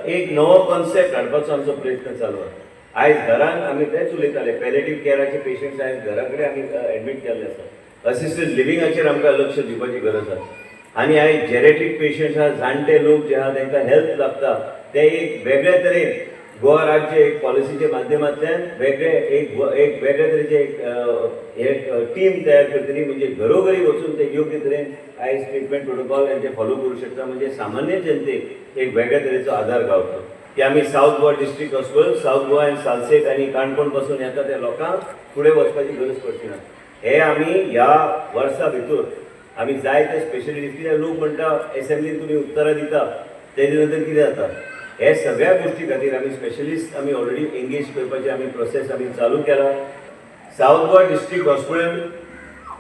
एक नवो कॉन्सेप्ट हाडपाचो आमचो प्रयत्न चालू आसा। आयज घरान आमी तेच उलयताले, पॅलेटिव्ह केअराचे पेशंट्स आयज घरा कडेन आमी एडमीट केल्ले आसा। असिस्टड लिव्हिंगाचेर आमकां लक्ष दिवपाची गरज आसा। आनी आयज जेरेट्रीक पेशंट्स आहा, जाणटे लोक जे आहा तांकां हेल्प लागता, ते एक वेगळे तरेन गोवा राज्य एक पॉलिसीच्या माध्यमांतल्यान एक वेगळे तरेचे एक टीम तयार करतली, म्हणजे घरोघरी वचून ते योग्य तरेन आयज ट्रिटमेंट प्रोटोकॉल यांचे फॉलो करू शकता, म्हणजे सामान्य जनतेक एक वेगळ्या तरेचो आधार गावता। की आमी south Goa district hospital, south Goa end Salcete आनी काणकोण पासून येता त्या लोकांक फुडें वचपाची गरज पडची ना। हे आमी ह्या वर्सा भितर आमी जायते स्पेशलिस्ट, कित्याक लोक म्हणटा एसेंब्लीन तुमी उत्तरां दिता तेजे नंतर कितें जाता, हे सगळ्या गोष्टी खातीर आमी स्पेशलिस्ट आमी ऑलरेडी एंगेज करपाचे आमी प्रोसेस आमी चालू केला। साऊथ गोवा डिस्ट्रिक्ट हॉस्पिटल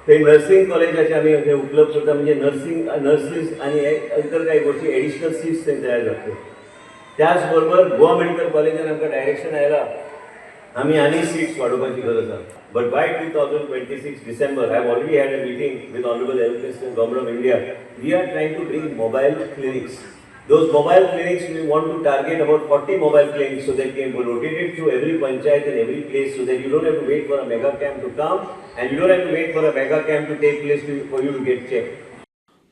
ते नर्सिंग कॉलेजाचे आमी हे उपलब्ध करता, म्हणजे नर्सीस आनी इतर काही गोष्टी एडिशनल सीट्स थंय तयार जातल्यो। त्याच बरोबर गोवा मेडिकल कॉलेजान आमकां डायरेक्शन आयला आमी आनी सीट्स वाडोवपाची गरज आसा। But by 2026 December, I have already had a meeting with Honorable Health Minister and Government of India. We are trying to bring mobile clinics. Those mobile clinics, we want to target about 40 mobile clinics so that they can be rotated through every panchayat and every place, so that you don't have to wait for a mega camp to come and you don't have to wait for a mega camp to take place for you to get checked.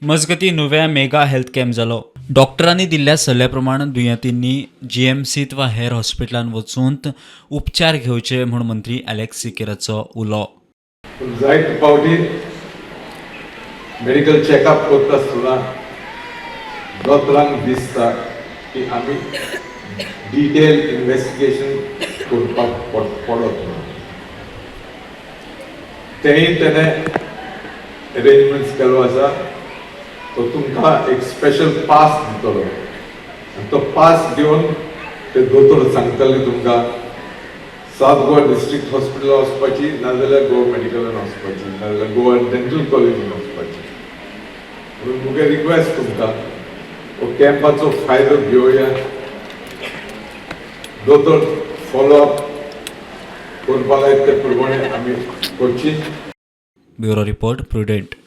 मजगती नुव्या mega health camp जालो। डॉक्टरांनी दिल्ल्या सल्ल्या प्रमाण दुयेंतींनी जीएमसीत वा हेर हॉस्पिटलांत वचून उपचार घेवचे म्हूण मंत्री अलेक्स सिकेराचो उलो। जायते फावटी मेडिकल चेकअप करता आसतना दोतोरांक दिसता की आमी डिटेल इन्वेस्टिगेशन करपाक पडत ना, तेंय तेणे अरेंजमेंट्स केलो आसा। तो तुमकां एक स्पेशल पास दितलो आनी तो पास घेवन ते दोतोर सांगतले तुमकां साऊथ गोवा डिस्ट्रिक्ट हॉस्पिटल वचपाची, नाजाल्यार गोवा मेडिकलान वचपाची, नाजाल्यार गोवा डेंटल कॉलेजीन वचपाची। म्हणून मुगे रिक्वेस्ट तुमकां हो कॅम्पाचो फायदो घेवया, दोतोर फॉलोअप करपा लायक ते प्रमाणे आमी करची। Bureau report prudent.